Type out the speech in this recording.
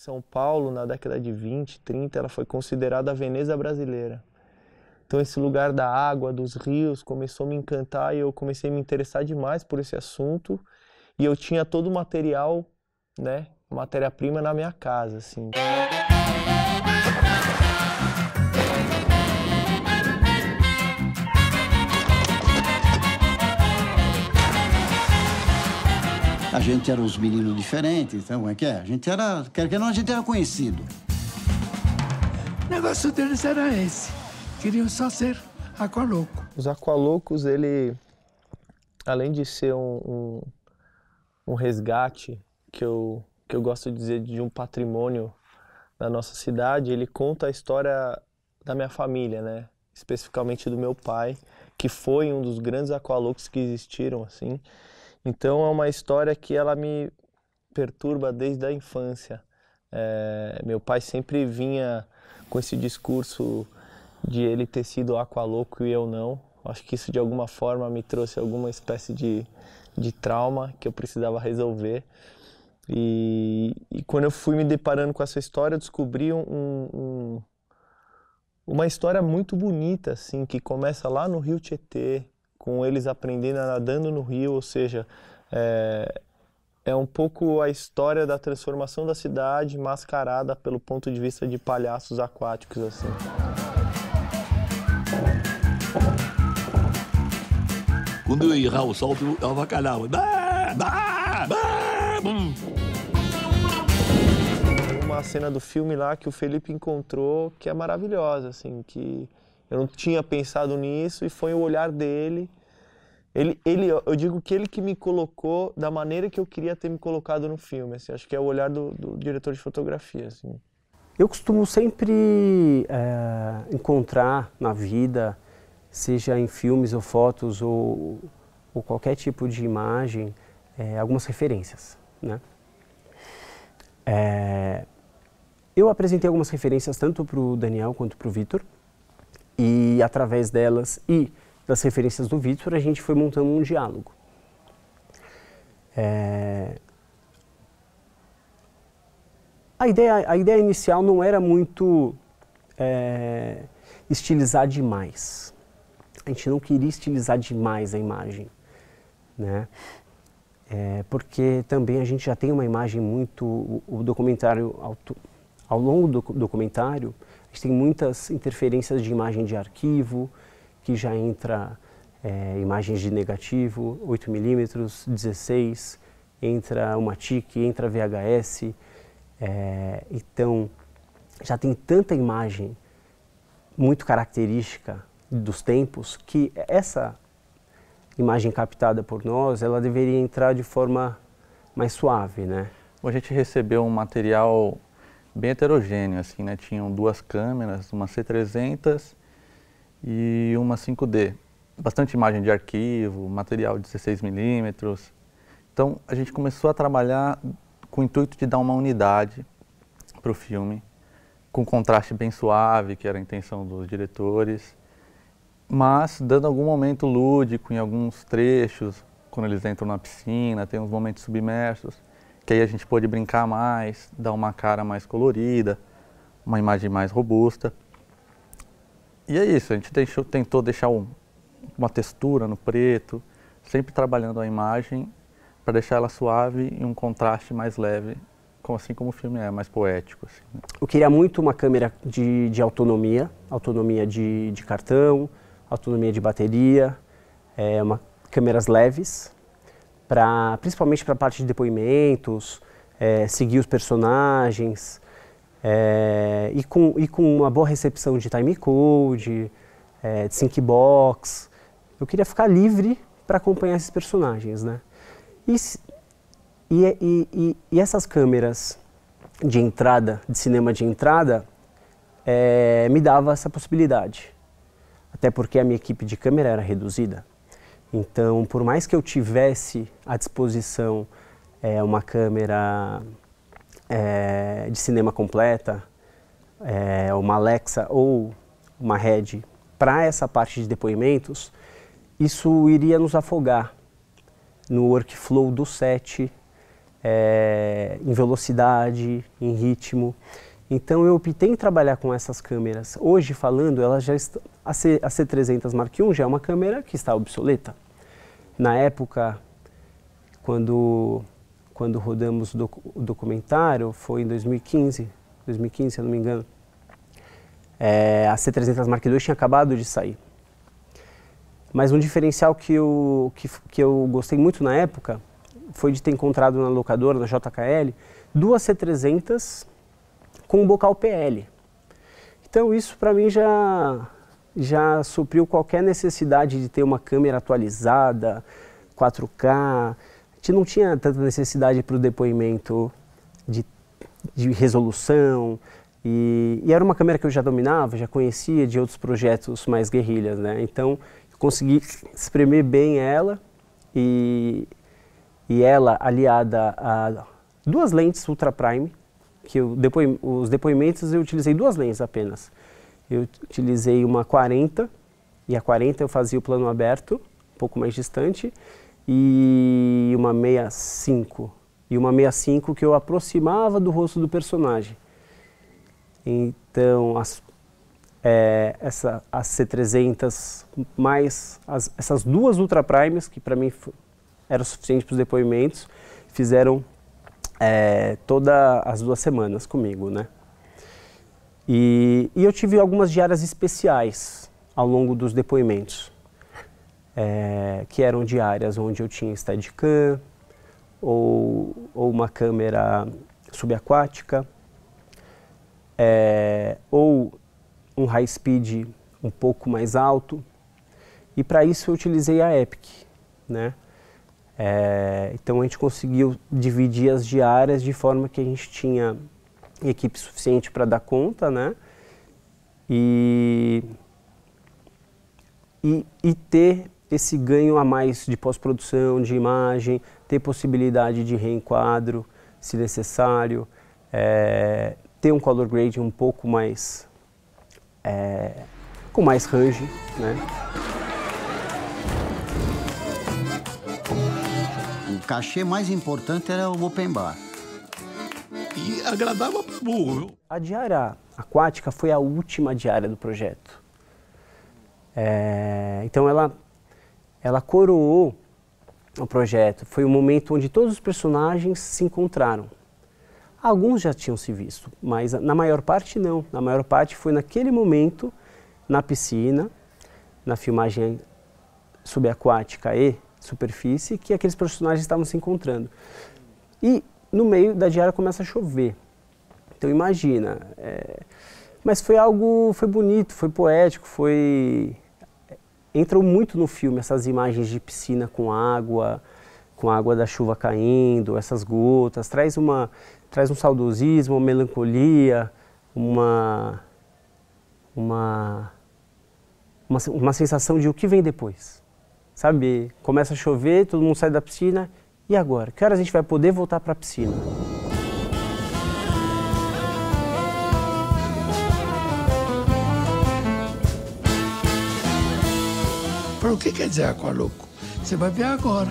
São Paulo, na década de 20, 30, ela foi considerada a Veneza brasileira. Então esse lugar da água, dos rios, começou a me encantar e eu comecei a me interessar demais por esse assunto. E eu tinha todo o material, né, matéria-prima na minha casa, assim. A gente era uns meninos diferentes, então como é que é? A gente era, quer que não, a gente era conhecido. O negócio deles era esse. Queriam só ser aqualouco. Os aqualoucos, ele, além de ser um resgate, que eu gosto de dizer de um patrimônio da nossa cidade, ele conta a história da minha família, né? Especificamente do meu pai, que foi um dos grandes aqualoucos que existiram, assim. Então é uma história que ela me perturba desde a infância. Meu pai sempre vinha com esse discurso de ele ter sido aqualouco e eu não. Acho que isso de alguma forma me trouxe alguma espécie de trauma que eu precisava resolver. E quando eu fui me deparando com essa história, eu descobri uma história muito bonita, assim, que começa lá no Rio Tietê, com eles aprendendo a nadando no rio, ou seja, é um pouco a história da transformação da cidade mascarada pelo ponto de vista de palhaços aquáticos, assim. Quando eu errar o salto, eu avacalhava. Uma cena do filme lá que o Felipe encontrou que é maravilhosa, assim, que eu não tinha pensado nisso e foi o olhar dele. Eu digo que ele que me colocou da maneira que eu queria ter me colocado no filme, assim, acho que é o olhar do diretor de fotografia, assim. Eu costumo sempre encontrar na vida, seja em filmes ou fotos ou qualquer tipo de imagem, algumas referências, né? Eu apresentei algumas referências tanto para o Daniel quanto para o Vitor, e através delas e das referências do Vitor, a gente foi montando um diálogo. A ideia inicial não era muito estilizar demais. A gente não queria estilizar demais a imagem, né? Porque também a gente já tem uma imagem muito... O documentário, ao longo do documentário, a gente tem muitas interferências de imagem de arquivo, que já entra imagens de negativo, 8mm, 16, entra uma TIC, entra VHS. Então, já tem tanta imagem muito característica dos tempos que essa imagem captada por nós, ela deveria entrar de forma mais suave, né? A gente recebeu um material bem heterogêneo, assim, né? Tinham duas câmeras, uma C300 e uma 5D. Bastante imagem de arquivo, material de 16mm. Então, a gente começou a trabalhar com o intuito de dar uma unidade para o filme, com contraste bem suave, que era a intenção dos diretores, mas dando algum momento lúdico em alguns trechos, quando eles entram na piscina, tem uns momentos submersos, que aí a gente pôde brincar mais, dar uma cara mais colorida, uma imagem mais robusta. E é isso, a gente tentou deixar uma textura no preto, sempre trabalhando a imagem para deixar ela suave e um contraste mais leve, assim como o filme é, mais poético. Assim, né? Eu queria muito uma câmera de autonomia de cartão, autonomia de bateria, câmeras leves, principalmente para a parte de depoimentos, seguir os personagens, e com uma boa recepção de timecode, de syncbox. Eu queria ficar livre para acompanhar esses personagens, né? E essas câmeras de entrada, de cinema de entrada, me dava essa possibilidade. Até porque a minha equipe de câmera era reduzida. Então, por mais que eu tivesse à disposição uma câmera de cinema completa, uma Alexa ou uma Red, para essa parte de depoimentos, isso iria nos afogar no workflow do set, em velocidade, em ritmo. Então eu optei em trabalhar com essas câmeras. Hoje falando, ela já está, a C300 Mark I já é uma câmera que está obsoleta. Na época, quando rodamos o documentário, foi em 2015, se eu não me engano, a C300 Mark II tinha acabado de sair. Mas um diferencial que eu gostei muito na época foi de ter encontrado na locadora, na JKL, duas C300 com um bocal PL. Então isso para mim já supriu qualquer necessidade de ter uma câmera atualizada, 4K. A gente não tinha tanta necessidade para o depoimento de resolução. E era uma câmera que eu já dominava, já conhecia de outros projetos mais guerrilhas, né? Então eu consegui espremer bem ela e ela aliada a duas lentes Ultra Prime, que os depoimentos eu utilizei duas lentes apenas. Eu utilizei uma 40, e a 40 eu fazia o plano aberto, um pouco mais distante, e uma 65. E uma 65 que eu aproximava do rosto do personagem. Então, as C300 mais essas duas Ultra Primes, que para mim eram suficientes para os depoimentos, fizeram todas as 2 semanas comigo, né? E eu tive algumas diárias especiais ao longo dos depoimentos, que eram diárias onde eu tinha Steadicam ou uma câmera subaquática, ou um high speed um pouco mais alto, e para isso eu utilizei a Epic, né? Então a gente conseguiu dividir as diárias de forma que a gente tinha equipe suficiente para dar conta, né? E ter esse ganho a mais de pós-produção, de imagem, ter possibilidade de reenquadro, se necessário, ter um color grading um pouco mais, com mais range, né? O cachê mais importante era o open bar. E agradava para burro, viu? A diária aquática foi a última diária do projeto. Então ela coroou o projeto. Foi o momento onde todos os personagens se encontraram. Alguns já tinham se visto, mas na maior parte não. Na maior parte foi naquele momento, na piscina, na filmagem subaquática e superfície, que aqueles personagens estavam se encontrando. E no meio da diária começa a chover. Então imagina. Mas foi bonito, foi poético, entrou muito no filme essas imagens de piscina com a água da chuva caindo, essas gotas, traz um saudosismo, uma melancolia, uma sensação de o que vem depois. Sabe, começa a chover, todo mundo sai da piscina, e agora? Que horas a gente vai poder voltar para a piscina? Falou, o que quer dizer Aqualoco? Você vai ver agora.